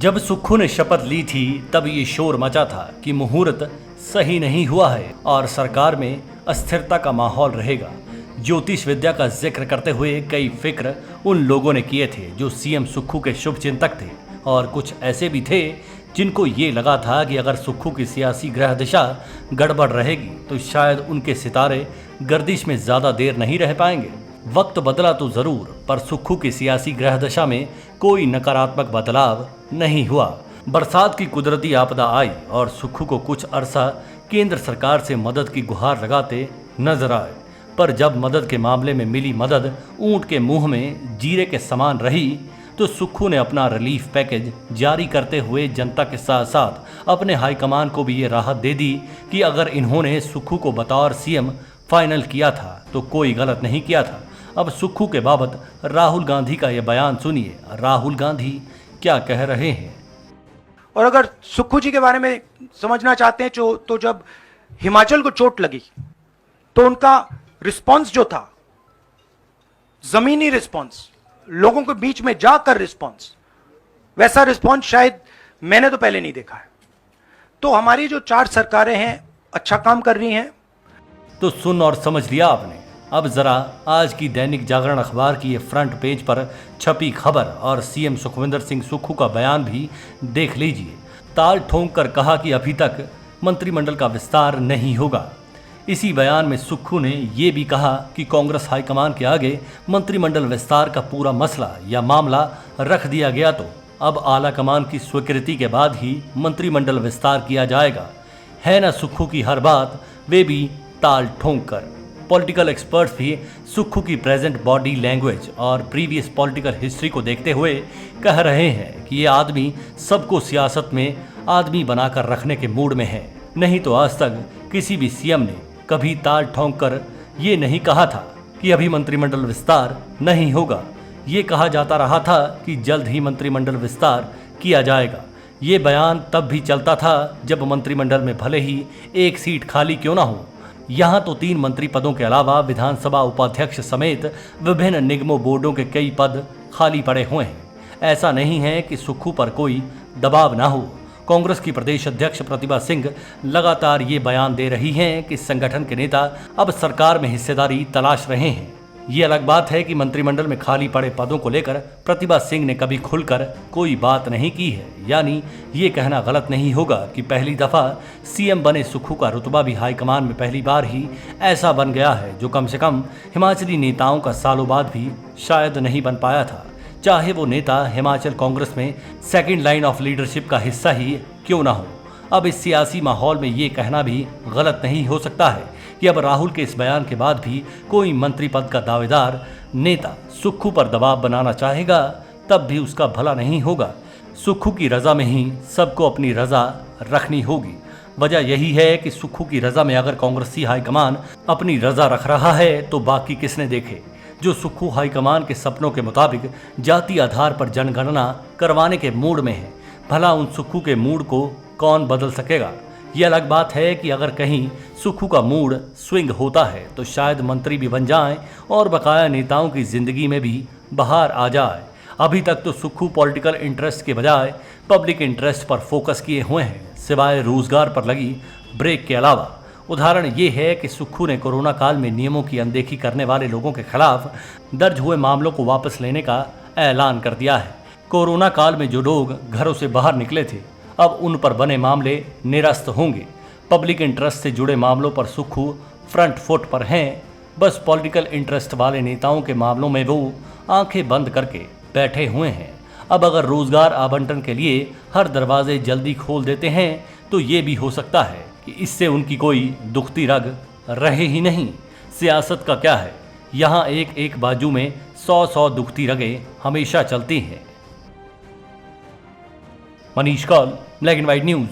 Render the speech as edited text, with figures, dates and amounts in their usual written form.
जब सुक्खू ने शपथ ली थी तब ये शोर मचा था कि मुहूर्त सही नहीं हुआ है और सरकार में अस्थिरता का माहौल रहेगा। ज्योतिष विद्या का जिक्र करते हुए कई फिक्र उन लोगों ने किए थे जो सीएम सुक्खू के शुभ चिंतक थे, और कुछ ऐसे भी थे जिनको ये लगा था कि अगर सुक्खू की सियासी ग्रह दिशा गड़बड़ रहेगी तो शायद उनके सितारे गर्दिश में ज्यादा देर नहीं रह पाएंगे। वक्त बदला तो जरूर, पर सुक्खू की सियासी ग्रह दशा में कोई नकारात्मक बदलाव नहीं हुआ। बरसात की कुदरती आपदा आई और सुक्खू को कुछ अरसा केंद्र सरकार से मदद की गुहार लगाते नजर आए, पर जब मदद के मामले में मिली मदद ऊंट के मुंह में जीरे के समान रही तो सुक्खू ने अपना रिलीफ पैकेज जारी करते हुए जनता के साथ साथ अपने हाईकमान को भी ये राहत दे दी कि अगर इन्होंने सुक्खू को बतौर सीएम फाइनल किया था तो कोई गलत नहीं किया था। अब सुक्खू के बाबत राहुल गांधी का यह बयान सुनिए, राहुल गांधी क्या कह रहे हैं। और अगर सुक्खू जी के बारे में समझना चाहते हैं तो जब हिमाचल को चोट लगी तो उनका रिस्पांस जो था, जमीनी रिस्पांस, लोगों के बीच में जाकर रिस्पांस, वैसा रिस्पांस शायद मैंने तो पहले नहीं देखा है। तो हमारी जो 4 सरकारें हैं अच्छा काम कर रही हैं। तो सुन और समझ लिया आपने। अब जरा आज की दैनिक जागरण अखबार की ये फ्रंट पेज पर छपी खबर और सीएम सुखविंदर सिंह सुक्खू का बयान भी देख लीजिए। ताल ठोंक कर कहा कि अभी तक मंत्रिमंडल का विस्तार नहीं होगा। इसी बयान में सुक्खू ने ये भी कहा कि कांग्रेस हाईकमान के आगे मंत्रिमंडल विस्तार का पूरा मसला या मामला रख दिया गया तो अब आला कमान की स्वीकृति के बाद ही मंत्रिमंडल विस्तार किया जाएगा। है ना सुक्खू की हर बात, वे भी ताल ठोंक कर। पॉलिटिकल एक्सपर्ट्स भी सुक्खू की प्रेजेंट बॉडी लैंग्वेज और प्रीवियस पॉलिटिकल हिस्ट्री को देखते हुए कह रहे हैं कि ये आदमी सबको सियासत में आदमी बनाकर रखने के मूड में है। नहीं तो आज तक किसी भी सीएम ने कभी ताल ठोंक कर ये नहीं कहा था कि अभी मंत्रिमंडल विस्तार नहीं होगा। ये कहा जाता रहा था कि जल्द ही मंत्रिमंडल विस्तार किया जाएगा। ये बयान तब भी चलता था जब मंत्रिमंडल में भले ही एक सीट खाली क्यों ना हो। यहाँ तो 3 मंत्री पदों के अलावा विधानसभा उपाध्यक्ष समेत विभिन्न निगमों बोर्डों के कई पद खाली पड़े हुए हैं। ऐसा नहीं है कि सुक्खू पर कोई दबाव ना हो। कांग्रेस की प्रदेश अध्यक्ष प्रतिभा सिंह लगातार ये बयान दे रही हैं कि संगठन के नेता अब सरकार में हिस्सेदारी तलाश रहे हैं। ये अलग बात है कि मंत्रिमंडल में खाली पड़े पदों को लेकर प्रतिभा सिंह ने कभी खुलकर कोई बात नहीं की है। यानी ये कहना गलत नहीं होगा कि पहली दफा सीएम बने सुक्खू का रुतबा भी हाईकमान में पहली बार ही ऐसा बन गया है जो कम से कम हिमाचली नेताओं का सालों बाद भी शायद नहीं बन पाया था, चाहे वो नेता हिमाचल कांग्रेस में सेकंड लाइन ऑफ लीडरशिप का हिस्सा ही क्यों ना हो। अब इस सियासी माहौल में ये कहना भी गलत नहीं हो सकता है कि अब राहुल के इस बयान के बाद भी कोई मंत्री पद का दावेदार नेता सुक्खू पर दबाव बनाना चाहेगा तब भी उसका भला नहीं होगा। सुक्खू की रजा में ही सबको अपनी रजा रखनी होगी। वजह यही है कि सुक्खू की रजा में अगर कांग्रेसी हाईकमान अपनी रजा रख रहा है तो बाकी किसने देखे। जो सुक्खू हाईकमान के सपनों के मुताबिक जाति आधार पर जनगणना करवाने के मूड में है, भला उन सुक्खू के मूड को कौन बदल सकेगा। यह अलग बात है कि अगर कहीं सुक्खू का मूड स्विंग होता है तो शायद मंत्री भी बन जाएं और बकाया नेताओं की जिंदगी में भी बहार आ जाए। अभी तक तो सुक्खू पॉलिटिकल इंटरेस्ट के बजाय पब्लिक इंटरेस्ट पर फोकस किए हुए हैं, सिवाय रोजगार पर लगी ब्रेक के अलावा। उदाहरण ये है कि सुक्खू ने कोरोना काल में नियमों की अनदेखी करने वाले लोगों के खिलाफ दर्ज हुए मामलों को वापस लेने का ऐलान कर दिया है। कोरोना काल में जो लोग घरों से बाहर निकले थे अब उन पर बने मामले निरस्त होंगे। पब्लिक इंटरेस्ट से जुड़े मामलों पर सुक्खू फ्रंट फुट पर हैं। बस पॉलिटिकल इंटरेस्ट वाले नेताओं के मामलों में वो आंखें बंद करके बैठे हुए हैं। अब अगर रोजगार आवंटन के लिए हर दरवाजे जल्दी खोल देते हैं तो ये भी हो सकता है कि इससे उनकी कोई दुखती रग रहे ही नहीं। सियासत का क्या है, यहाँ एक बाजू में 100 दुखती रगें हमेशा चलती हैं। Manish Kaul, black and white news.